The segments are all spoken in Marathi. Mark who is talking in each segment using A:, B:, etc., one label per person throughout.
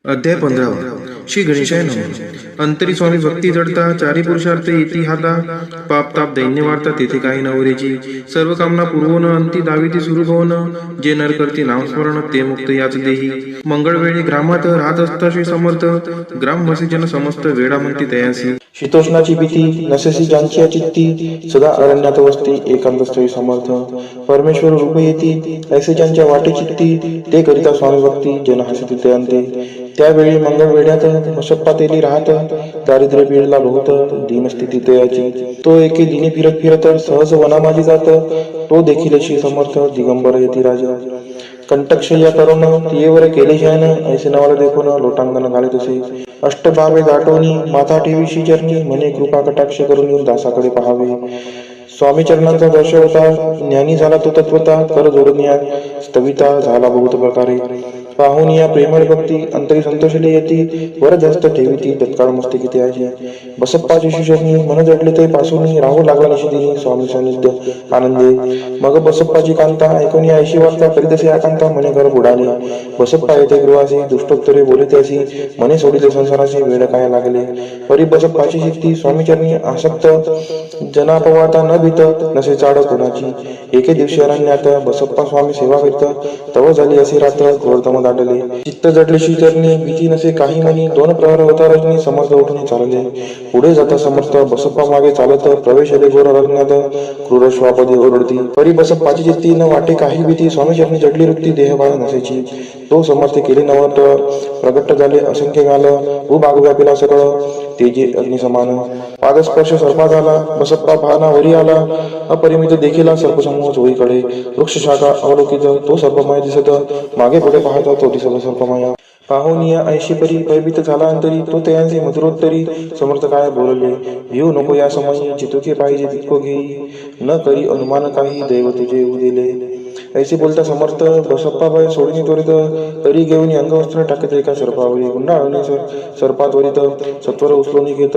A: अध्याय 15 श्री गणेशाय नमः. अंतरी स्वामी भक्ती जडता चारी पुरुषार्थ येती हाता पाप ताप दैन्य वार्ता तेथे काही नवरेची सर्व कामना पूर्वोन अंती दाविती सुरू होऊन जे नर करती नामस्मरण ते मुक्त याच देही मंगळवेळी ग्रामात राहत असता श्री समर्थ ग्रामवासी जन समस्त वेळा म्हणती तयासी
B: शीतोष्णाची भीती नसेसी ज्यांची चित्ती सदा अरण्यात वसती एकांत स्थळी समर्थ परमेश्वर रूप येती ऐसे ज्यांच्या वाटे चित्ती ते करिता स्वामी भक्ती जन हसती ते अंते त्यावेळी मंगळ वेड्यात मशप्पा तेली राहत दारिद्र्य पीडला बहुत दीनस्थिती तयाची तो एके दिनी फिरत फिरत सहज वनामाजी जात तो देखील श्री समर्थ दिगंबर येती राजा कंटकशय्या करून तियेवर केले शयन ऐसे नवाला देखून लोटांगण घाले तसे अष्टभावे दाटोनी माथा ठेवीशी चरणी म्हणे कृपा कटाक्ष करून दासाकडे पहावे स्वामी चरणांचा दर्श होता ज्ञानी झाला तो तत्वता कर जोडनिया स्तविता झाला बहुत प्रकारे पाहून या प्रेमळ भक्ती अंतरी संतोषले येती वर जास्त ठेवीती तत्काळ मस्तकी त्याची बसप्पाची शिष्यनी मन जडले ते पासून राहू लागला निशिदिनी स्वामी सानिध्य आनंदे मग बसप्पाची कांता ऐकून ऐशी वार्ता करीतसे आकांता मने घर बुडाले बसप्पा येथे गृहासी दुष्टोत्तरे बोलते अशी मने सोडिले संसाराची वेळ काय लागले परी बसप्पाची शिक्ती स्वामीचरणी आसक्त जनापवाता न भीत नसे चाड कोणाची एके दिवशी अरण्यात बसप्पा स्वामी सेवा करीत तव झाली असे रात्र घोरतम दाटले चित्त जडले श्रीचरणी भीती नसे काही मनी दोन प्रहर होता रजनी समर्थ उठून चालले पुढे जाता समर्थ बसप्पा मागे चालत प्रवेश आले घोर अरण्यात क्रूर श्वापदी ओरडती परी बसप्पाची चित्ती न वाटे काही भीती स्वामीचरणी जडली वृत्ती देहबाळ नसेची तो समर्थ केले नवत प्रगट झाले असंख्य गाल भूभाग व्यापिला सकळ तेजे अग्निसमान पादस्पर्श सर्पा झाला बसप्पा पाहना वरी आला अपरिमित देखील सर्पसमूह चोळीकडे वृक्ष शाखा अवलोकित तो सर्पमय दिसत मागे पुढे पाहता तो दिसत सर्पमय पाहून या ऐशी परी भयभीत झाला अंतरी तो त्यांचे मधुरोत्तरी समर्थ काय बोलले भिऊ नको या समयी जितुके पाहिजे तितको घेई न करी अनुमान काही दैव तुझे येऊ दिले ऐसे बोलता समर्थ बसप्पा भय सोडणी त्वरित तरी घेऊन अंगवस्त्र टाकत एका सर्पावरी गुंडाळणी सर्पात त्वरित सत्वर उचलून घेत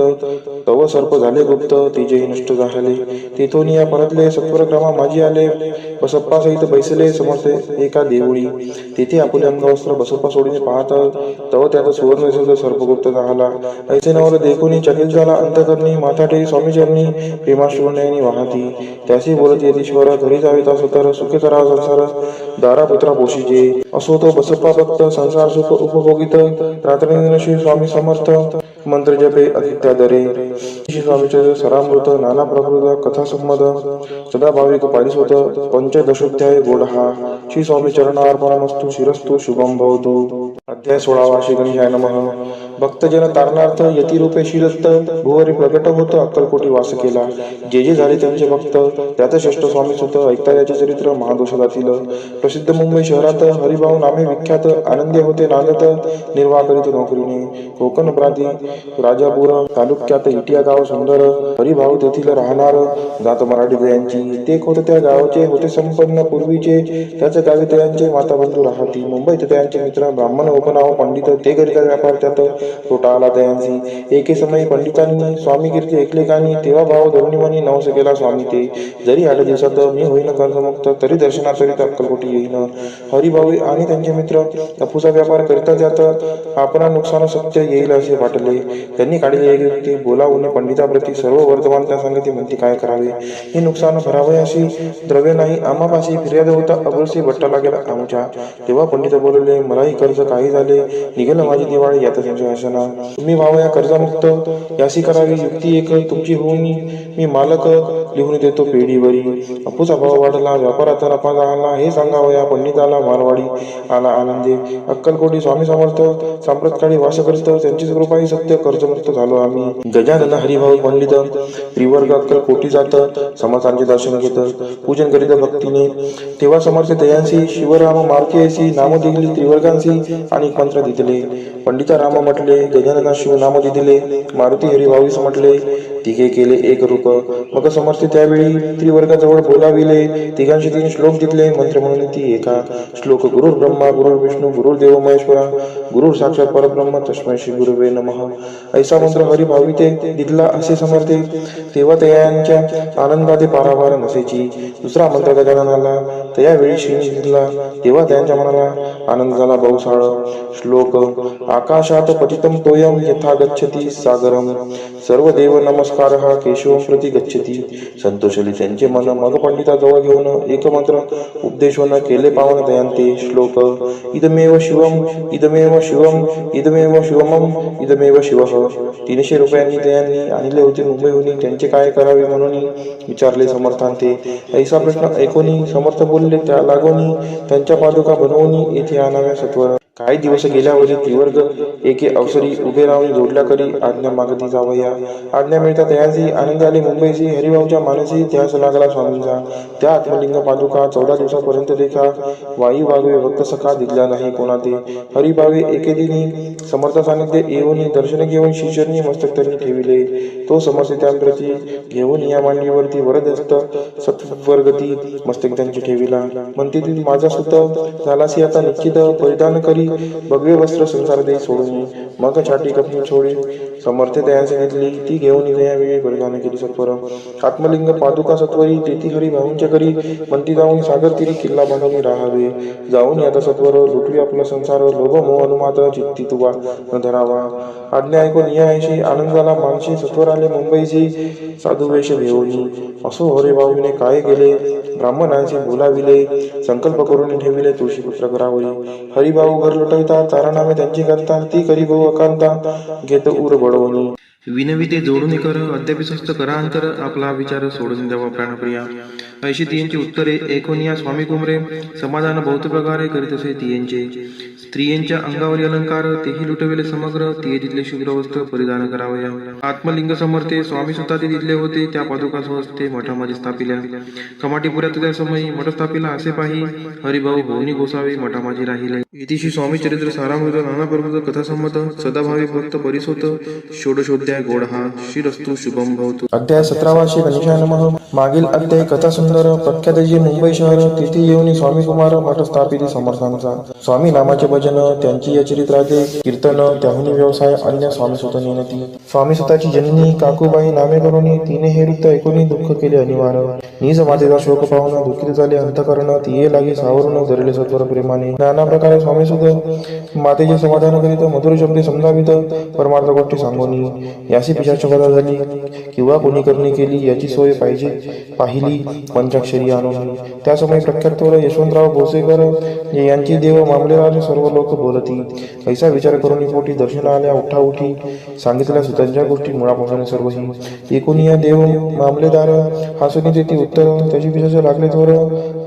B: तव सर्प झाले गुप्त तिजेही नष्ट झाले तेथून या परतले सत्वर क्रमा माझी आले बसप्पा सहित बैसले समर्थ एका देवळी तेथे आपुले अंगवस्त्र बसप्पा सोडीने पाहत तव त्यात सुवर्ण सर्पगुप्त झाला ऐसे नवल देखून चकित झाला अंतकरणी माथाटे स्वामीचरणी प्रेमाश्रुण्याने वाहती त्याशी बोलत येतीश्वर घरी जावे तर सुखे करा संसार दारा पुत्रा पोषीजे असो तो बसप्पा भक्त संसार सुख उपभोगित रात्री श्री स्वामी समर्थ मंत्र जपे अतित्यादरे श्री स्वामीचे सरामृत नाना प्रकृत कथा संमद सदा भाविक पारिसोत पंचदशोध्याय गोडहा श्री स्वामी चरणार्पणमस्तु शिरस्तु शुभम भवतु. अध्याय 16 श्री गणेशाय नमः. भक्तजन तारणार्थ यतिरूपे शिरस्त भुवरी प्रगट होत अक्कलकोटी वास केला जे जे झाले त्यांचे भक्त त्यात श्रेष्ठ स्वामी सुत ऐकता याचे चरित्र महादोषातील प्रसिद्ध मुंबई शहरात हरिभाऊ नामे विख्यात आनंदी होते नांदत निर्वाह करीत नोकरीने कोकण प्रांती राजापूर तालुक्यात इटिया गाव सुंदर हरिभाऊ तेथील राहणार जात मराठी दयांची ते होत त्या गावाचे होते संपन्न पूर्वीचे त्याच गावी त्यांचे माता बंधू राहती मुंबईत त्यांचे मित्र ब्राह्मण उपनाव पंडित ते करिता व्यापार त्यात तोटा आला दयांची एके समयी पंडितांनी स्वामी कीर्ती ऐकले कानी तेव्हा भाव धरुणीमनी नवस केला स्वामी ते जरी आल्या दिवसात मी होईन कर्जमुक्त तरी दर्शनाकरिता अक्कलकोटी येईन हरिभाऊ आणि त्यांचे मित्र अफूचा व्यापार करिता जात आपणा नुकसान सत्य येईल असे वाटले त्यांनी काढले एक व्यक्ती बोलावून पंडिताप्रती सर्व वर्तमान त्या संगती म्हणती काय करावे हे नुकसान भरावे अशी द्रव्य नाही आम्हापाशी फिर्याद होता अबुरसी भट्टाला गेला आमच्या तेव्हा पंडित बोलले मलाही कर्ज काही झाले निघेल माझी दिवाळी यात संशय असना तुम्ही भाव या कर्जमुक्त यासी करावी युक्ती एक तुमची होऊन मी मालक लिहून देतो पेढीवरी अपूचा भाव वाढला व्यापाराचा नफा झाला हे सांगावं या पंडिताला मारवाडी आला आनंदे अक्कलकोटी स्वामी समर्थ सांप्रतकाळी वास करत त्यांचीच कृपा ही सत्य कर्जमुक्त झालो आम्ही गजानन हरिभाऊ पंडित त्रिवर्ग अक्कलकोटी जात समर्थांचे दर्शन घेत पूजन करीत भक्तीने तेव्हा समर्थ दयांसी शिवराम मारुती नाम दिली त्रिवर्गांशी आणि मंत्र दिले पंडिता राम म्हटले गजानना शिव नाम दिले मारुती हरिभाऊस म्हटले तिघे केले एक रूप. मग समर्थ त्यावेळी त्रिवर्गाजवळ बोलाविले. तिघांशी 3 श्लोक दिले. मंत्र म्हणून ती एका श्लोक गुरुर् ब्रह्मा गुरुर्विष्णू गुरुर्देव महेश्वरा गुरुर साक्षात परब्रह्म तस्मै श्री गुरुवे नमः. ऐसा मंत्र हरिभाविते दिदला असे समर्थे. तेव्हा तयांच्या आनंदाते पारावार नसेची. दुसरा मंत्र गजाननाला त्यावेळी श्रीनी दिदला. तेव्हा त्यांच्या मनाला आनंद झाला बहुसाळ. श्लोक आकाशात पतितं तोयम यथा गच्छति सागरम सर्व देव नमस्कार हा केशवं प्रति गच्छति. संतोषली त्यांचे मन. मग पंडिताजवळ घेऊन एक मंत्र उपदेशून केले पावन दयांते. श्लोक इदमेव शिवम इदमेव शिवम इदमेव शिवमम इदमेव शिवः. 300 रुपयांनी त्यांनी आणले होते मुंबईहून. त्यांचे काय करावे म्हणून विचारले समर्थांते. ऐसा प्रश्न ऐकून समर्थ बोलले त्या लागोनी त्यांच्या पादुका बनवून येथे आणाव्या सत्वर. काही दिवस गेल्यावरी त्रिवर्ग एके अवसरी उभे राहून जोडल्या करी आज्ञा मागती जावया. आज्ञा मिळता तयांची आनंद आले मुंबईची. हरिभाऊच्या मानसी ध्यास लागला स्वामींचा. त्या आत्मलिंग पादुका 14 दिवसापर्यंत देखा. वाई वागवे भक्त सखा दिसला नाही कोणा ते. हरिभावे एके दिनी समर्थ सानिध्य येऊन दर्शन घेऊन शिष्यरणी मस्तक त्यांनी ठेविले. तो समर्थ त्यांप्रती घेऊन या मांडीवरती वरदस्त सत्वर्गती मस्तक त्यांची ठेविला. म्हणते ती माझा सुत झालासी आता निश्चित. परिधान करी भगवे वस्त्र संसार दे सोडून. मग छाटी कपनी छोडी समर्थ दयांचे घेतली. ती घेऊन वेळी परिधान केली सत्वर. आत्मलिंग पादुका सत्वरी तेथी हरी भाऊंच्या करी. म्हणती जाऊन सागर तिरी किल्ला बांधून राहावे. जाऊन आता सत्वर लुटवी आपला संसार. लोभ मोह अनुमात चित्ती तुवा न धरावा. आज्ञा ऐकून या ऐशी आनंद झाला मानशी. सत्वर आले मुंबईची साधू वेश घेऊन. असो हरे भाऊने काय केले ब्राह्मणांशी बोलाविले. संकल्प करून ठेविले तुळशीपुत्र घरावरी. हरिभाऊ घर लुटविता चारनामे त्यांची करता. ती करी भाऊ अकांता घेत उर बडवणी.
A: विनवी ते जोडून कर अद्याप स्वस्त करा अंतर. आपला विचार सोडून द्यावा प्राणप्रिया. ऐशी तियांची उत्तरे ऐकून या स्वामी कुमरे समाधान बहुत प्रकारे करीत असे तियांचे. स्त्रियांच्या अंगावरील अलंकार तेही लुटविले समग्र. ते तिथले शुभ्र वस्त्र परिधान करावया. आत्मलिंग समर्थे स्वामी सुद्धा ते तिथले होते. त्या पादुका स्वस्ते मठामध्ये स्थापिल्या. कमाटीपुऱ्यात त्या समयी मठ स्थापिला असे पाही. हरिभाऊ भोवनी गोसावे मठामाजी राहिले. इतिशी स्वामी चरित्र सारामृत नाना प्रभूत कथासंमत सदाभावी भक्त परिसोत षोडशोध्याय गोडहा श्रीरस्तु शुभम भवतु.
B: अध्याय 17 श्री गणेशाय नमः. मागील अध्याय कथा सुंदर. प्रख्यात जे मुंबई शहर तेथे येऊन स्वामी कुमार मठ स्थापित समर्थांचा. स्वामी नामाचे भजन त्यांची या चरित्राचे कीर्तन त्याहुनी व्यवसाय अन्य स्वामी सुत नेनती. स्वामी सुताची जननी काकूबाई नामे करून तिने हे वृत्त ऐकून दुःख केले अनिवार्य. निज मातेचा शोक पाहून दुःखित झाले अंतकरण. तिये लागे सावरून धरले सत्वर प्रेमाने. नाना प्रकारे स्वामी सुत मातेचे समाधान करीत मधुर शब्दे समजावित परमार्थ गोष्टी सांगून. याची पिशाच कथा झाली किंवा कोणी करणी केली याची सोय पाहिजे पाहिली पंचाक्षरी आणून. त्या समय प्रख्यात थोर यशवंतराव भोसेकर यांची देव मामलेराज सर्व लोक बोलती. ऐसा विचार करून पोटी दर्शन आल्या उठाउठी सांगितल्या सुतांच्या गोष्टी मुळापासून सर्वही. एकूण या देव मामलेदार हसून देती उत्तर. त्याची पिशाच लागले थोर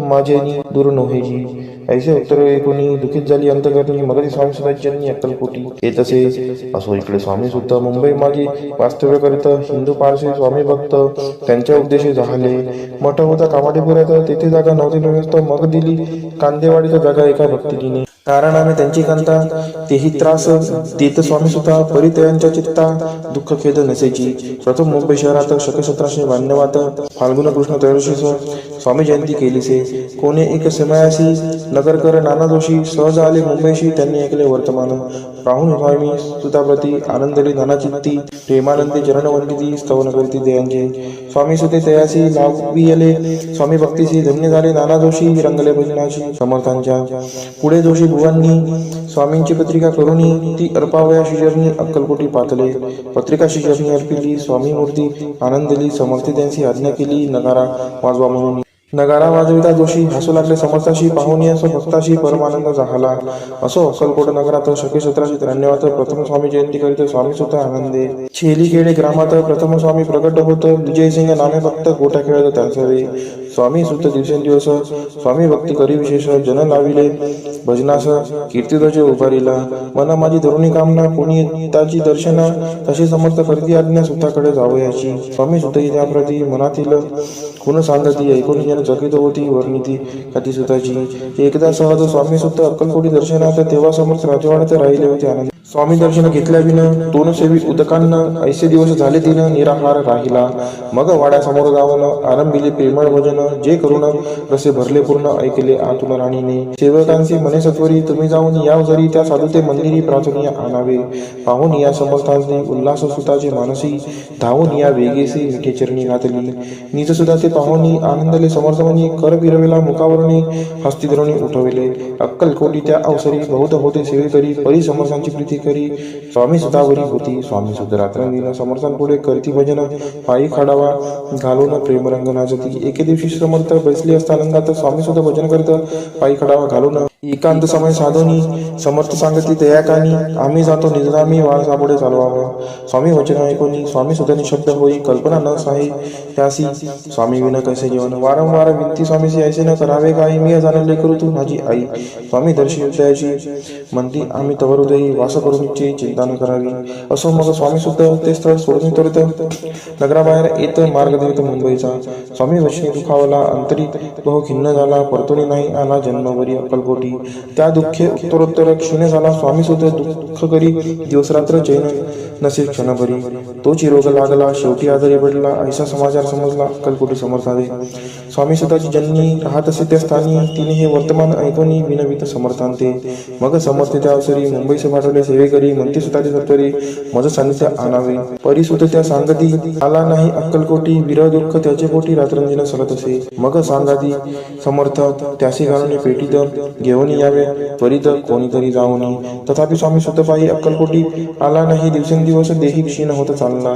B: माझेनी दूर नव्हेजी. ऐसे उत्तर ऐकून दुखित झाली अंतकरणी. मगरी स्वामी सुताची जननी अक्कलकोटी. येत असे असो इकडे स्वामी सुद्धा मुंबई मागे वास्तव्य करीत. हिंदू पारसी स्वामी भक्त त्यांच्या उपदेशी झाले. मठ होता कामाडीपुऱ्यात. तेथे जागा नव्हती व्यवस्था. मग दिली कांदेवाडीत जागा एका भक्तिनीने. कारणाने त्यांची कांता तेही त्रास देत स्वामी सुद्धा परितयांच्या चित्ता दुःख खेद नसेची. प्रथम मुंबई शहरात शके 1792 फाल्गुन कृष्ण त्रयोदशीस स्वामी जयंती केलीसे. कोणी एक समयासी नगरकर नाना जोशी सहज आले मुंबईशी. त्यांनी ऐकले वर्तमान. राहून स्वामी सुताप्रती आनंदली नाना चित्ती. प्रेमानंदी चरणवंदिती स्तवन करती दयांचे. स्वामी सुते तयासी लाविले. स्वामी भक्तीशी धन्य झाले नाना जोशी. रंगले भजनाशी समर्थांच्या. पुढे जोशी बुवांनी स्वामींची पत्रिका करून ती अर्पावया शिजरणी अक्कलकोटी पातले. पत्रिका शिजरणी अर्पिली. स्वामी मूर्ती आनंदली. समर्थी त्यांची आज्ञा केली नगारा वाजवा म्हणून. नगारा वाजविता जोशी हसू लागले समर्थाशी. पाहुणी असो भक्ताशी परमानंद झाला. असो अक्कलकोट नगरात शके 1793 प्रथम स्वामी जयंती करीत स्वामी सुत आनंदे. छेलीखेडे ग्रामात प्रथम स्वामी प्रकट होत. विजयसिंग नामे भक्त गोठा खेळत त्यांचे. स्वामी सुत दिवसेंदिवस स्वामी भक्ती करी विशेष. जन लाविले भजनास कीर्तिध्वज उभारिला. मना माझी धरुणी कामना कोणी ताची दर्शना. तसे समर्थ करती आज्ञा सुताकडे जावयाची. स्वामी सुतही त्याप्रती मनातील गुण सांगती. ऐकून जण चकित होती वर्णिती कथी सुताची. एकदा सहज स्वामी सुद्धा अक्कलकोटी दर्शनात तेव्हा समर्थ राजवाड्यात राहिले होते आनंद. स्वामी दर्शन घेतल्या विन दोन सेवी उदकांना ऐसे दिवस झाले दिन निराहार राहिला. मग वाड्यासमोर जाऊन आरंभिले प्रेमळ भजन, जे करून रसे भरले पूर्ण ऐकले आतून राणीने. सेवकांचे मने सत्वरी तुम्ही जाऊन या जरी त्या साधुते मंदिरी प्राचुर्य आणावे. पाहून या समर्थांनी उल्हास सुताचे मानसी, धावून या वेगेसे मिठे चरणी घातली. निज सुद्धा ते पाहुनी आनंदले समर्थमनी, कर फिरविला मुखावरणी हस्ती धरुणी उठविले. अक्कलकोटी त्या अवसरी बहुत होते सेवेकरी, परी समर्थांची प्रीती करी स्वामी सुतावरी होती. स्वामी सुद्धा रात्रंदिन समर्थांपुढे करती भजन, पायी खडावा घालून प्रेमरंग नाचती. एके दिवशी समर्थ बसले असता आनंदात, स्वामी सुद्धा भजन करत पायी खडावा घालून एकांत समय साधोनी. समर्थ सांगती दयाकानी, आम्ही जातो निजधामी वाळ सापुढे चालवावा. स्वामी वचन ऐकोनी स्वामी सुद्धा निशब्द होई, कल्पना न साही त्यासी स्वामी विन कैसे जीवन. वारंवार विनती स्वामीसी ऐसे न करावे काही, मी जाणले करू तू माझी आई. स्वामी दर्शी हृदयाची म्हणती आम्ही तवर हृदयी वास करून इच्छे चिंता न करावी. असो मग स्वामी सुद्धा ते स्थळ सोडून तरत नगराबाहेर येत मार्ग देत मुंबईचा. स्वामी वचनी दुखावला अंतरी बहु खिन्न झाला, परतुनी नाही आला जन्मभरी अक्कलकोटी. त्या दुःखे उत्तरोत्तर क्षीण झाला. स्वामी सुद्धा दुःख करी दिवसरात्र चैन नसे क्षणभरी. तोची रोग लागला शेवटी आजारी पडला, ऐसा समाचार समजला अक्कलकोटी समर्थादे. स्वामी सुद्धाची जननी राहत असे त्या स्थानी, तिने हे वर्तमान ऐकोनी विनवित समर्थांते. मग समर्थ त्या अवसरी मुंबईसे पाठवले सेवेकरी, म्हणते सुताचे सत्वरी मज सानिध्य आणावे. परिसुत त्या सांगती आला नाही अक्कलकोटी, विरह दुःख त्याचे पोटी रात्रंदिन सलत असे. मग सांगाती समर्थ त्यासी घालून पेटीत घेऊन यावे त्वरित कोणीतरी जाऊनी. तथापि स्वामी सुद्धा पायी अक्कलकोटी आला नाही. दिवसेंदिवस देही क्षीण होत चालला.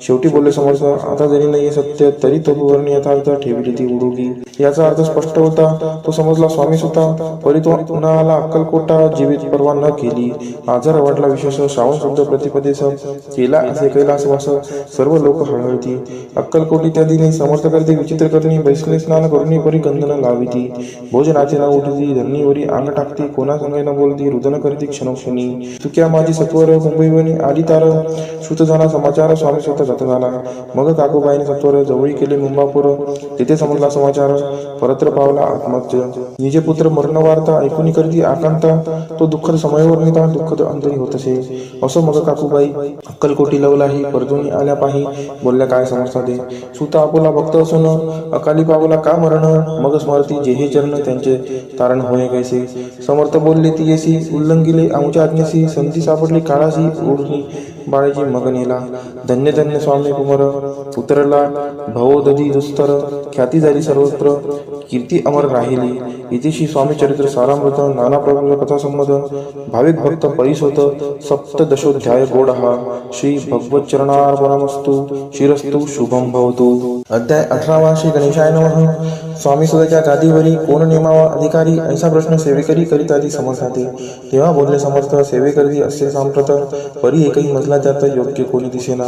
B: शेवटी बोलले समर्थ आता जरी नाही सत्य तरी तपोवर्णी यथार्थ ठेवली ती उडोगी. याचा अर्थ स्पष्ट होता, तो समजला स्वामी सुद्धा. परी तो पुन्हा आला अक्कलकोटा, जीवित परवा न केली. आजार वाढला विशेष, श्रावण शुद्ध प्रतिपदेश केला असे कैलासवास. सर्व लोक हळहळती. अक्कलकोटी त्या दिनी समर्थ करते विचित्र करणी, बैसले स्नान करुणी परी गंधन लाविती. भोजनाचे न उठती धरणीवरी अंग टाकती, कोणा संगे न बोलती रुदन करती क्षणोक्षणी. चुक्या माझी सत्वर मुंबईवनी आली तार, श्रुत झाला समाचार स्वामी स्वतः जात झाला. मग काकूबाईने सत्वर जवळी केले मुंबापूर, तिथे समजला समाचार परत्र पावला आत्महत्य. निजे पुत्र मरण वार्ता ऐकून करती आकांता, तो दुःखद समयवर निता दुःखद अंतरी होत असे. असो मग काकूबाई अक्कलकोटी लवलाही, परतुनी आल्या पाही बोलल्या काय समर्था दे. सुता आपुला भक्त असून अकाली पावला का मरण, मग स्मरती जेहे चरण त्यांचे तारण होय कैसे. समर्थ बोलले ती येसी उल्लंघिले आमच्या आज्ञेसी, संधी सापडली काळासी ओढणी बाळाची मग नेला. धन्य धन्य स्वामी कुमार उतरला भवोदधी दुस्तर, ख्याती झाली सर्वत्र कीर्ती अमर राहिली. इतिशी स्वामी चरित्र सारामृत, नाना प्रकार कथा संमत, भाविक भक्त परिसोत सप्तदशोध्याय गोड हा. श्री भगवत चरणार्पणमस्तु, शिरस्तु शुभम भवतु. अध्याय 18 श्री गणेशाय नमः. स्वामी सुद्धाच्या गादीवरी कोण नेमावा अधिकारी, ऐसा प्रश्न सेवेकरी करीत आधी समर्थाते. तेव्हा बोलले समर्थ सेवेकरी असे सांप्रत, परी एकही मजला त्यात योग्य कोणी दिसेना.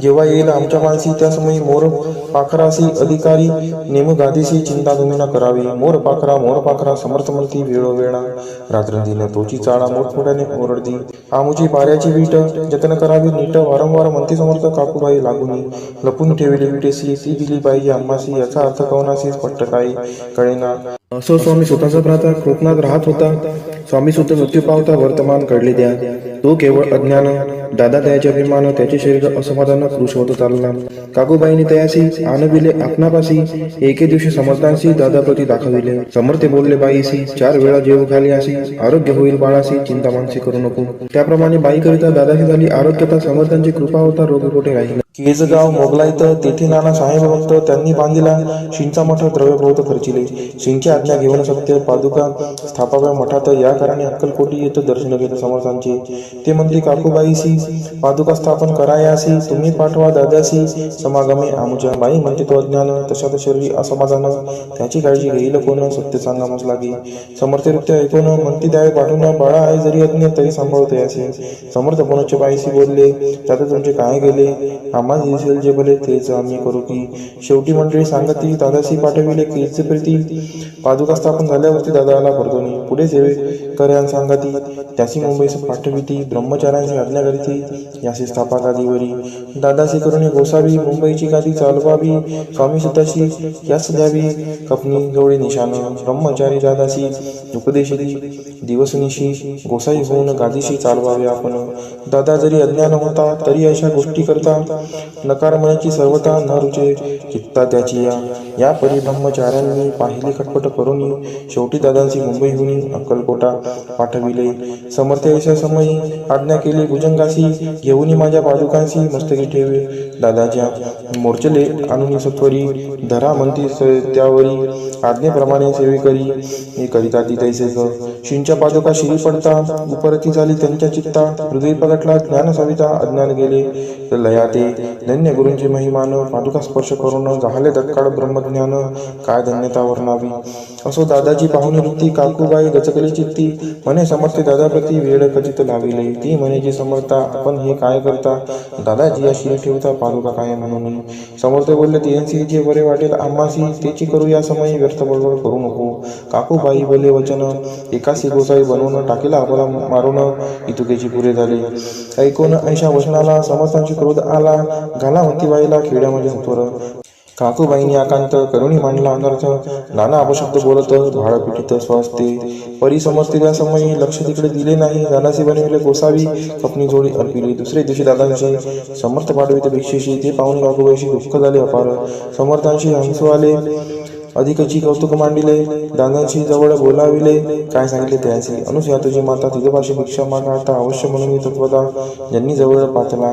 B: जेव्हा येईल आमच्या मानसी त्या समयी मोर पाखरासी अधिकारी, नेम गादीसी चिंता तुम्ही न करावी. मोर पाखरा समर्थ म्हणती वेळोवेळा, रात्रंदिन तोची चाळा मोठमोठ्याने ओरडती. आमुची पाऱ्याची वीट जतन करावी नीट, वारंवार म्हणती समर्थ काकूबाई लागूनी. लपून ठेवली विटेसी ती दिली पाहिजे आम्हासी, याचा अर्थ कवनासी स्पष्ट काही कळेना. असो स्वामी स्वतःचा भ्राता कोकणात राहत होता. स्वामी सुद्धा मृत्यू पावता वर्तमान कळले द्या. तो केवळ अज्ञान, दादा त्याचे अभिमान, त्याचे शरीर असमाधान कृश होत चालला. काकूबाईने तयासी आणविले आपणापासी, एके दिवशी समर्थांशी दादाप्रती दाखविले. समर्थे बोलले बाईसी 4 वेळा जेव घाली असी, आरोग्य होईल बाळासी चिंता मानसी करू नको. त्याप्रमाणे बाईकरिता दादाची झाली आरोग्यता. समर्थांची कृपा होता रोग कोठे राहिला. केजगाव मोगलाईत तेथे नाना साहेब भक्त त्यांनी बांधिला शिंचा मठ, द्रव्य बहुत खर्चिले. शिंची आज्ञा घेऊन सत्य पादुका स्थापाव्या मठात, या कारणे अक्कलकोटी येत दर्शन घेत समर्थांचे. ते म्हणते काकूबाईसी पादुका स्थापन करायासी, तुम्ही पाठवा दादासी समागमे आमुच्या. बाई म्हणते तो अज्ञान तशात शरीरी असमाधान, त्याची काळजी घेईल कोण सत्य सांगामच लागी. समर्थरित्य ऐकून म्हणती द्यावे पाठवून, बाळा आहे जरी अज्ञ तरी सांभाळते असे. समर्थ पुनश्च बाईसी बोलले त्यात तुमचे काय गेले, आम्हाला दिसेल जे भले तेच आम्ही करू की. शेवटी मंडळी सांगती दादासी पाठविले कीच प्रीती. पादुका स्थापन झाल्यावरती दादाला परतोनी. पुढे कर्यान सांगती त्यासी मुंबईस पाठविती ब्रह्मचार्यांची आज्ञा करीती यासी स्थापा गादीवरी दादासी करुणी गोसावी मुंबईची गादी चालवावी स्वामी सुताशी यास द्यावी कपनी जोडी निशाण ब्रह्मचारी दादासी उपदेशिती दिवसनिशी गोसाई होऊन गादीशी चालवावे आपण दादा जरी अज्ञान होता तरी अशा गोष्टी करता नकार मनाची सर्वता न रुचे चित्ता त्याची या परी ब्रह्मचार्यांनी पाहिली खटपट करून शेवटी दादांची मुंबईहून अक्कलकोटा पाठविले समर्थ ऐशा समयी आज्ञा केली भुजंगासी घेऊन माझ्या पादुकांशी मस्तकी ठेवे दादाच्या मोर्चले आणून सत्वरी धरा म्हणती त्यावरी आज्ञेप्रमाणे सेवे करी करिता ती तैसे शिंच्या पादुका शिरी पडता उपरती झाली त्यांच्या चित्ता हृदय प्रगटला ज्ञान सविता अज्ञान गेले लयाते धन्य गुरूंची महिमान पादुका स्पर्श करून झाले तत्काळ ब्रह्मज्ञान काय धन्यता वर्णावी असो दादाची पाहुणी वृत्ती काकूबाई गचकली चित्ती म्हणे समर्थ दादाप्रती वेळ खचित लाविले ती म्हणे जे समर्था आपण हे काय करता दादाजी या शिरी ठेवता पादुका काय म्हणून समर्थ बोलले त्यांची जे बरे वाटेल आम्हासी त्याची करू या समयी व्यर्थ बडबड करू नको काकूबाई बोले वचन एकासी गोसाई बनवून टाकीला आपला मारून इतुकेची पुरे झाले ऐकून ऐशा वचनाला समर्थांची क्रोध आला घाला म्हणती बाईला खेड्यामध्ये सत्वर काकूबाईंनी आकांत करुणी मांडला अनर्थ नाना अपशब्द बोलत भाड पिटीत स्वस्ते परी समजते त्या समयी लक्ष तिकडे दिले नाही दादासी बनविले गोसावी कपनी जोडी अर्पिली दुसरे दिवशी दादांची समर्थ पाठवित भिक्षेशी ते पाहून काकूबाईशी दुःख झाले अपार समर्थांशी हंसू आले अधिकची कौतुक मांडिले दादांशी जवळ बोलाविले काय सांगितले त्याची अनुसया तुझी माता तुझ्यापाशी भिक्षा मागता अवश्य म्हणून तत्वता ज्यांनी जवळ पाचला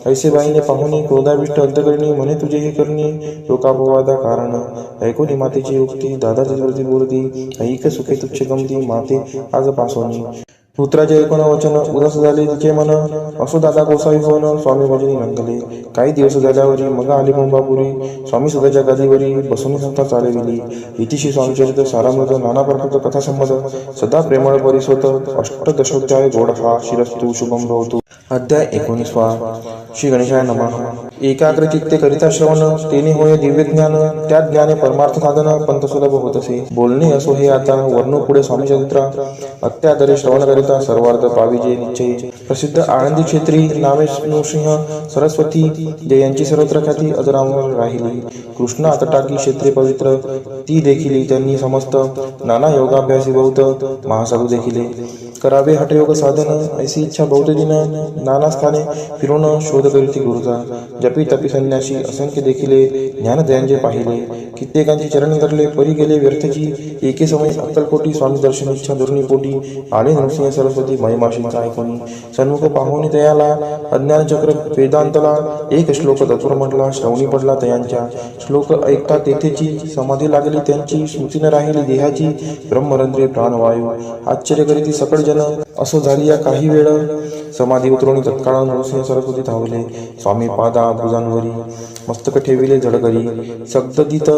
B: ऐसे बाईने पाहुणे क्रोधाविष्ट अंतकरणी म्हणे तुझे हे करणे लोकापवादा कारण ऐकोनी मातेची युक्ती दादा तिजवरती बोलती ऐक सुखे तुच्छ गमती माते आज पासोनी पुत्राचे ऐकून वचन उदास झाले तिचे मन असो दादा गोसावी होऊन स्वामी भजनी रंगले काही दिवस झाल्यावरी मग आली मुंबापुरी स्वामी सुधाच्या गादीवरी बसून संस्था चालविली इतिशी स्वामीचरित्र सारामृत नाना प्रकृत कथा संमत सदा प्रेमळ परिसोत अष्टदशोध्याय गोड हा शिरस्तु शुभम भवतु अध्याय 19 श्री गणेशाय नमः एकाग्र चित्ते करिता श्रवण तेने होय दिव्य ज्ञान त्या ज्ञाने परमार्थ साधन पंत सुलभ होत असे बोलणे असो हे आता वर्णो पुढे स्वामी चरित्र अत्यादरे श्रवण करिता सर्वार्थ पाविजे निश्चय प्रसिद्ध आनंदी क्षेत्री नामे नृसिंह सरस्वती यांची सर्वत्र ख्याती अजरामर राहिली कृष्ण आतटाकी क्षेत्रे पवित्र ती देखील त्यांनी समस्त नाना योगाभ्यासी बहुत महासाधू देखिले करावे हठयोग साधन ऐसी इच्छा बहुत दिन नाना स्थाने फिरून शोध करीती गुरुचा जपी तपी संन्यासी असंख्य देखिले ज्ञानदयांचे पाहिले कित्येकांची चरण धरले परी गेले व्यर्थची एके समय अक्कलकोटी स्वामी दर्शन इच्छा दुर्निपोटी आले नृसिंह सरस्वती महिमाशींचा ऐकून सन्मुख पाहुणी तयाला अज्ञान चक्र वेदांतला एक श्लोक तत्वर म्हटला श्रवणी पडला तयांच्या श्लोक ऐकता तेथेची समाधी लागली त्यांची स्मृती न राहिली देहाची ब्रह्मरंध्रे प्राणवायू आश्चर्य करीती सकळ जन असो झाली या काही वेळ समाधी उतरवणी तत्काळ नृसिंह सरस्वती धावले स्वामी पादा भुजांवरी मस्तक ठेविले झडकरी सगदित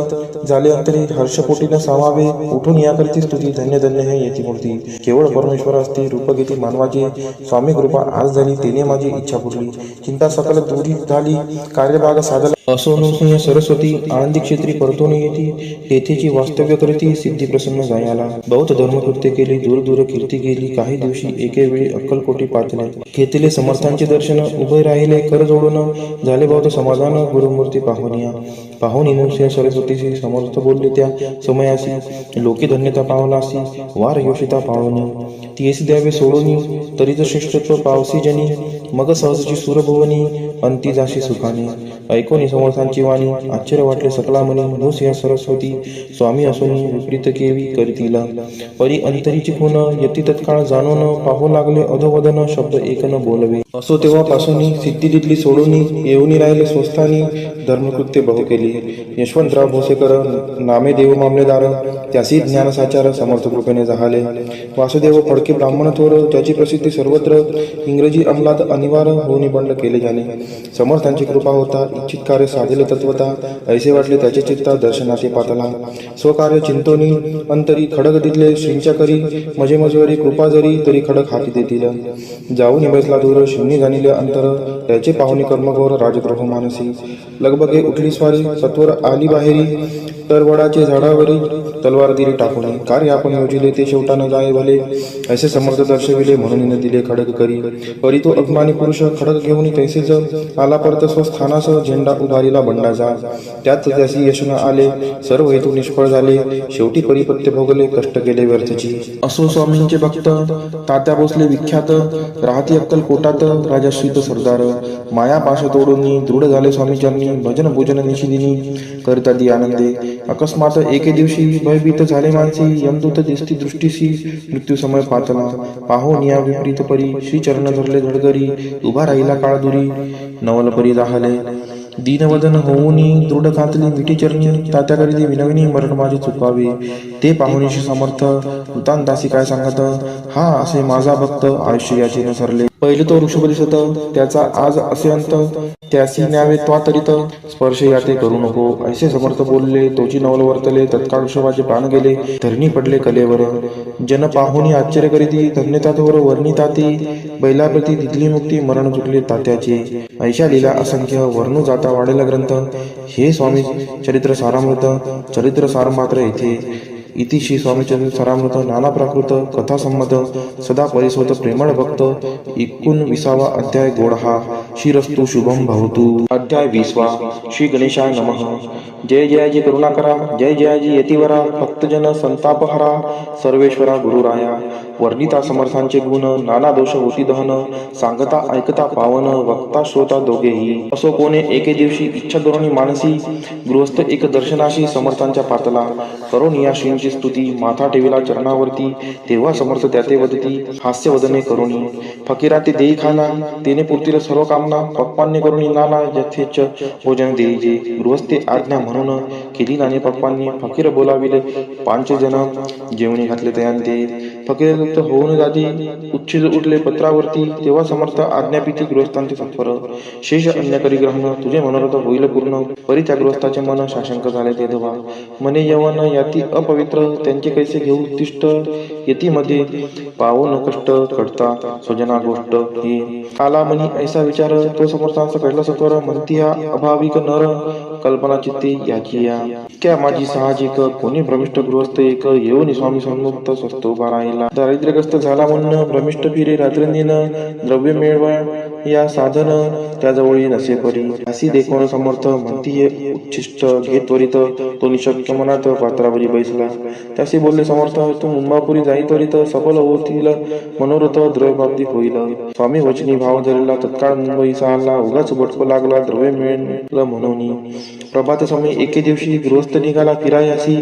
B: झाले अंतरी हर्षपोटीनं सामावे उठून याकरती स्तुती धन्य धन्य हे येती मूर्ती केवळ परमेश्वर असते रूप घेती मानवाची स्वामी कृपा आज झाली तेने माझी इच्छा पुरली चिंता सकल दूरी झाली कार्यभाग साधला असो नृसिंह सरस्वती आनंदी क्षेत्री परतून येती तेथेची वास्तव्य करती सिद्धी प्रसन्न जायाला बहुत धर्मकृत्य केली दूर दूर कीर्ती गेली काही दिवशी एके वेळी अक्कलकोटी पाचले घेतले समर्थांचे दर्शन उभे राहिले कर जोडून झाले बहुत समाधान गुरुमूर्ती पाहुणी नृसिंह सरस्वतीशी समर्थ बोलले त्या समयासी लोके धन्यता पावलासी वार योषिता पावनी तीस द्यावे सोडूनी तरीच श्रेष्ठत्व पावसी जनी मग सहजची सुरभुवनी अंती जाशी सुखाने ऐकोनी समर्थांची वाणी आश्चर्य वाटले सकला मनी नृसिंह सरस्वती स्वामी असून विपरीत केवी करतील परी अंतरीची खून यती तत्काळ जाणून पाहू लागले अधोवदन शब्द एक न बोलवे असो तेव्हापासून सिद्धी तिथली सोडून येऊनी राहिले स्वस्थानी धर्मकृत्य बहु केली यशवंतराव भोसेकर नामे देव मामलेदार त्यासी ज्ञानसाचार समर्थ कृपेने झाले वासुदेव फडके ब्राह्मण थोर ज्याची प्रसिद्धी सर्वत्र इंग्रजी अंमलात अनिवार्य होऊन बंड केले जाणे समर्थांची कृपा होता इच्छित कार्य साधिले तत्वता ऐसे वाटले त्याचे चित्ता दर्शनाचे पातला स्वकार्य चिंतोनी अंतरी खडक दिले श्रींच्या करी मजे मजवरी कृपा जरी तरी खडक हाती देतील जाऊन बसला दूर शिवनी जाणिले अंतर त्याचे पाहुणी कर्मघोर राजद्रोह मानसी लगबगे उठली स्वारी सत्वर आली बाहेरी तर वडाचे झाडावरील तलवार दिली टाकून कार्य आपण योजिले ते शेवटा न जाय भले असे समर्थ दर्शविले म्हणून न दिले खडक करी परी तो अभिमानी पुरुष खडक घेऊन तैसेच आला परत स्वस्थानास झेंडा उभारीला बंडाचा त्यात त्यासी यश न आले सर्व हेतू निष्फळ झाले शेवटी परिपत्य भोगले कष्ट केले व्यर्थची असो स्वामींचे भक्त तात्या भोसले विख्यात राहती अक्कल कोटात राजाश्रीत सरदार माया पाश तोडून दृढ झाले स्वामीचरणी भजन पूजन निशिदिनी करता दी आनंदे अकस्मात एके दिवशी भयभीत झाले मानसी यमदूत दिसती दृष्टीसी मृत्यू समय पातला पाहून या विपरीत परी श्री चरण धरले धडगरी उभा राहिला काळ दुरी नवल परी राहले दीनवदन होऊनी दृढ कातली मिठी चरणी तात्याकरिती विनविनी मरण माझे चुकावे ते पाहुणीशी समर्थ उतान दासी काय सांगत हा असे माझा भक्त आयुष्य याचे न सरले पहिले तो वृक्ष दिसत त्याचा आज असे अंत त्यासी न्यावे त्वातरित स्पर्श याते करू नको ऐसे समर्थ बोलले तोची नवल वर्तले तत्काळ वृषभाचे प्राण गेले धरणी पडले कलेवर जन पाहुणी आश्चर्य करीती धन्यता थोर वर्णिताती बैलाप्रती दिधली मुक्ती मरण चुकले तात्याचे ऐशा लीला असंख्य वर्णू जाता वाढेला ग्रंथ हे स्वामी चरित्र सारामृत चरित्र सार मात्र येथे इति श्री स्वामी चरित्र सारामृत नाना प्राकृत कथा संमत सदा परिस्वत प्रेमळ भक्त 19 अध्याय गोड हा शिरस्तु शुभम भवतु अध्याय 20 श्री गणेशाय नमः जय जयाजी करुणाकरा जय जयाजी यतिवरा भक्तजन संतापहरा सर्वेश्वरा गुरुराया वर्णिता समर्थांचे गुण नाना दोष होती दहन सांगता ऐकता पावन वक्ता श्रोता दोघेही असो कोणे एके दिवशी इच्छा धोरणी मानसी गृहस्थ एक दर्शनाशी समर्थांच्या पातला करून या श्रींची स्तुती माथा ठेविला चरणावरती तेव्हा समर्थ त्याते वदती हास्य वदने करुणी फकीरा ते देई खाना तेने पूर्तीला सर्व कामना पप्पांनी करुणी नाना यथेच भोजन देईजे गृहस्थे आज्ञा म्हणून केली नाने पप्पांनी फकीर बोलाविले 5 जण जेवणी घातले तयांते फकीर होऊन जाती उच्छिज उठले पत्रावरती तेव्हा समर्थ आज्ञापिती गृहस्थांचे सत्वर शेष अन्य करी ग्रहण तुझे मनोरथ होईल पूर्ण परी त्या गृहस्थाचे मन शाशंक झाले ते धवा मने यवन याती अपवित्र त्यांचे कैसे घेऊ उत्तिष्ट यतीमध्ये पावन कष्ट कडता स्वजना गोष्ट ही आला मनी ऐसा विचार तो समर्थांचा कळला सत्वर म्हणती हा अभाविक नर कल्पना चित्ती याची या क्या माझी साहजिक कोणी भ्रमिष्ठ गृहस्थ एक येऊन स्वामी सन्मुक्त स्वस्त उभा राहिला दारिद्र्यग्रस्त झाला म्हणून भ्रमिष्ठ फिरे रात्रंदिन द्रव्य मिळवा या साधन त्याजवळी नसे परी अशी देखून समर्थ म्हणती हे उच्छिष्ट घे त्वरित तो निशक्य मनात पात्रावरी बैसला त्याशी बोलले समर्थ तू मुंबापुरी जाई त्वरित सफल होतील मनोरथ द्रव्यप्राप्ती होईल स्वामी वचनी भाव धरला तत्काळ मुंबई सहाला उगाच भटको लागला द्रव्य मिळेल म्हणून प्रभात समय एके दिवशी गृहस्थ निघाला फिरायासी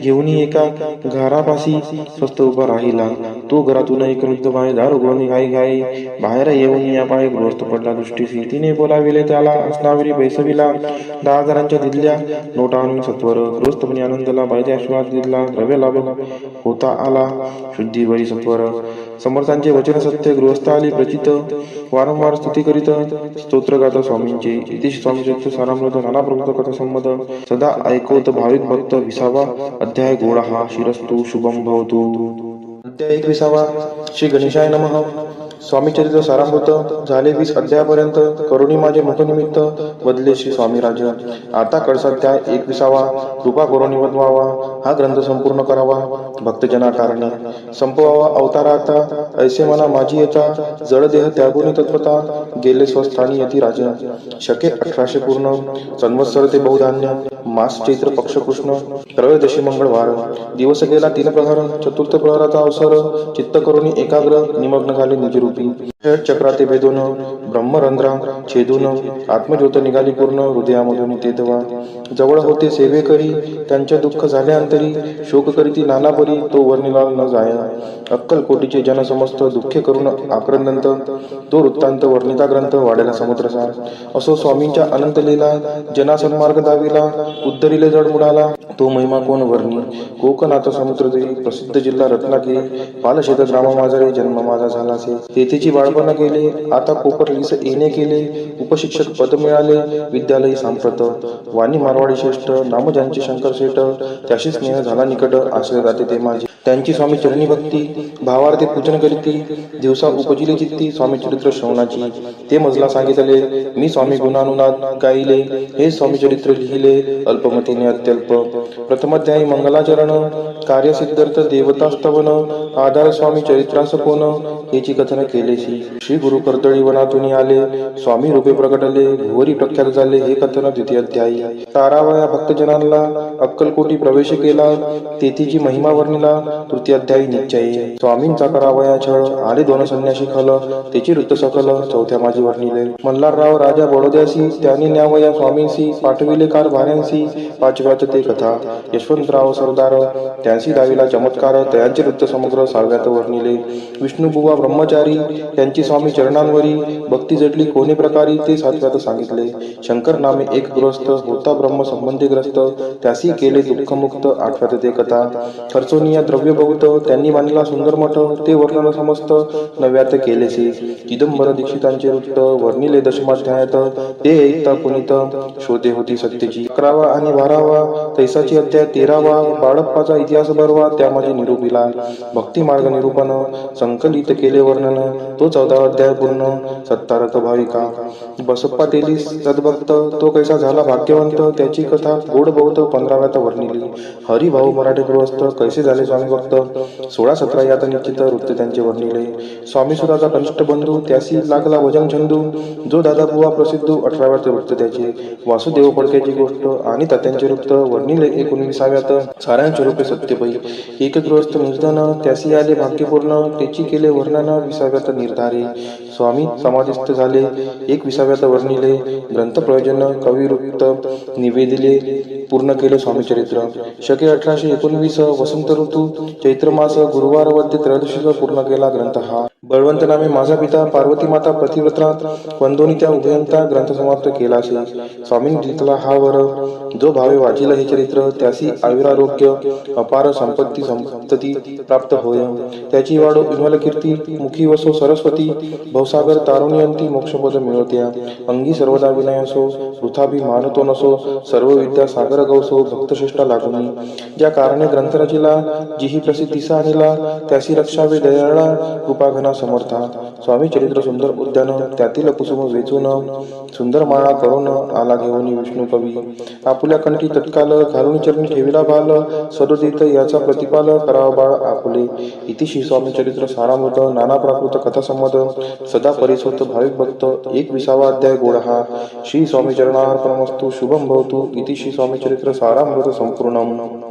B: घेऊन एका घरापाशी स्वस्त उभा राहिला तो घरातून एक वृद्ध बाई दार उघडून घाई घाई बाहेर येऊन या पाय गृहस्थ पडला दृष्टीसी तिने बोलाविले त्याला असनावरी बैसविला 10,000 दिल्या नोटा आणून सत्वर गृहस्थपणे आनंदला बाईने आशीर्वाद दिला द्रव्य लाभ होता आला शुद्धीवरी सत्वर समर्थांचे वचन सत्य गृहस्थ आली प्रचित वारंवार स्तुती करीत स्तोत्र गाता स्वामींचे इति स्वामी चरित्र सारामृत नाना प्रभुत कथा संमत सदा ऐकवत भाविक भक्त 20 अध्याय गोड हा शिरस्तु शुभम भवतु अध्याय 21 श्री गणेशाय नमः स्वामी चरित्र सारामृत झाले 20 अध्यायापर्यंत करुणी माझे मुखनिमित्त बदले श्री स्वामी राज आता कडसाध्याय 21 कृपा करुणी वदवावा हा ग्रंथ संपूर्ण करावा भक्तजना कारणे संपवावा अवताराता ऐसे मना माझी येता जड देह त्यागुनी तत्पता गेले स्वस्थानी यती राज शके 1800 पूर्ण संवत्सर ते बहुधान्य मास चैत्र पक्ष कृष्ण त्रयोदशी मंगळवार दिवस गेला 3 प्रहर चतुर्थ प्रहराचा अवसर चित्त करुणी एकाग्र निमग्न झाले निजरूपी चक्राते भेदून ब्रह्मरंध्रा छेदून आत्मज्योत निघाली पूर्ण हृदयामधून तेतवा जवळ होते सेवे करी त्यांचे दुःख झाले अंतरी शोक करीती नाना परी तो वर्णिला न जाय अक्कलकोटीचे जन समस्त दुःखे करून आक्रंदंत तो वृत्तांत वर्णिता ग्रंथ वाढेला समुद्रसार असो स्वामींच्या अनंत लीला जना सन्मार्ग दाविला उद्धरिले जड मुडाला तो महिमा कोण वर्णी कोकणात समुद्र देई प्रसिद्ध जिल्हा रत्नागिरी पालशेत ग्राम माझे जन्म माझा झालासे तेथेची बाळपण केले आता कोपरलीस येणे केले उपशिक्षक पद मिळाले विद्यालयी सांप्रत वाणी मारवाडी श्रेष्ठ नाम ज्यांचे शंकर शेठ त्याशी स्नेह झाला निकट आश्रय जाते ते माझे त्यांची स्वामी चरणी भक्ती भावार्थे पूजन करीती दिवसा उपजिले चित्ती स्वामी चरित्र श्रवणाची ते मजला सांगितले मी स्वामी गुणानुनाद गाईले हे स्वामी चरित्र लिहिले अल्पमतीने अत्यल्प प्रथमाध्यायी मंगलाचरण कार्यसिद्धार्थ देवतास्तवन आधार स्वामी चरित्रास कोण याची कथन केलेसी श्री गुरु कर्दळी वनातून आले स्वामी रूपे प्रकटले भुवरी प्रख्यात झाले हे कथन द्वितीय अध्यायी तारावया भक्तजनांना अक्कलकोटी प्रवेश केला तेथीची महिमा वर्णिला तृतीय अध्यायी निश्चय स्वामींचा करावया छळ आले दोन संन्यासी खल त्याची वृत्त सकल चौथ्या माझी वर्णिले मल्हारराव राजा बडोद्यासी त्यांनी न्यावया स्वामींसी पाठविले कारभाऱ्यांसी पाचव्यात ते कथा यशवंतराव सरदार त्यांसी दाविला चमत्कार त्यांचे वृत्त समग्र सहाव्यात वर्णिले विष्णुबुवा ब्रह्मचारी त्यांची स्वामी चरणांवरी भक्ती जडली कोणी प्रकारी ते सातव्यात सांगितले शंकर नामे एक गृहस्थ होता ब्रह्म संबंधी ग्रस्त त्यासी केले दुःखमुक्त आठव्यात ते कथा खर्चोनिया द्रव्य बहुत त्यांनी मांडला सुंदर मठ ते वर्णन समस्त नव्यात केलेसे चिदंबर दीक्षितांचे वृत्त वर्णिले दशमाध्यायात ते ऐकता पुनित शोधे होती सत्यची 11वा आणि 12वा तैसाची अध्याय 13वा बाळप्पाचा इतिहास बरवा त्यामध्ये निरूपिला भक्ती मार्ग निरूपण संकलित केले वर्णन तो 14वा अध्याय पूर्ण सत्तारक भाविका बसप्पा तेलीस सद्भक्त तो कैसा झाला भाग्यवंत त्याची कथा गोड बहुत 15व्यात वर्णिली हरिभाऊ मराठे गृहस्थ कैसे झाले स्वामी भक्त 16-17 यात निश्चित वृत्त त्यांचे वर्णिले स्वामी सुराचा कनिष्ठ बंधू त्यासी लागला वजन छंदू जो दादा बुवा प्रसिद्ध 18व्यात वृत्त त्याचे वासुदेव पडक्याची गोष्ट आणि तात्यांचे वृत्त वर्णिले 19व्यात सारांचे रूपे सत्यपै एक गृहस्थ निर्धन त्यासी आले भाग्यपूर्ण त्याची केले वर्णन 20व्यात निर्धारे स्वामी समाधिस्थ झाले 21व्यात वर्णिले ग्रंथ प्रयोजन कवी वृत्त निवेदिले पूर्ण केले स्वामी चरित्र शके 1819 वसंत ऋतू चैत्र मास गुरुवार वद्य त्रयोदशीचा पूर्ण केला ग्रंथ हा बळवंत नामे माझा पिता पार्वती माता पतिव्रता वंदोनी त्या उभयंता ग्रंथ समाप्त केला स्वामींनी दिला हा वर जो भावे वाचिला हे चरित्र त्यासी आयुरारोग्य अपार संपत्ती संपत्ती प्राप्त होय त्याची वाढो विमल कीर्ती मुखी वसो सरस्वती भवसागर तारुण्यंती मोक्षपद मिळवत्या अंगी सर्वदा विनय असो वृथाभी मानतो नसो सर्व विद्या सागर गौसो भक्तश्रेष्ठा लागुनी ज्या कारणे ग्रंथ रचिला जिही प्रसिद्धीसा आणिला त्यासी रक्षावे दयाळा कृपाघना समर्था स्वामी चरित्र सुंदर उद्यान त्यातील कुसुम वेचून सुंदर माळा करून आला घेऊन विष्णू कवी आपुल्या कंठी तत्काल घालून चरणी ठेविला बाल सदोदित याचा प्रतिपाल करावा बाळ आपुले इतिशी स्वामी चरित्र सारामृत नाना प्राकृत कथा संमत सदा परिसोत भाविक भक्त 21वा अध्याय गोड हा श्री स्वामी चरणार्पणमस्तु शुभम भवतु इतिशी स्वामी चरित्र सारामृत संपूर्णम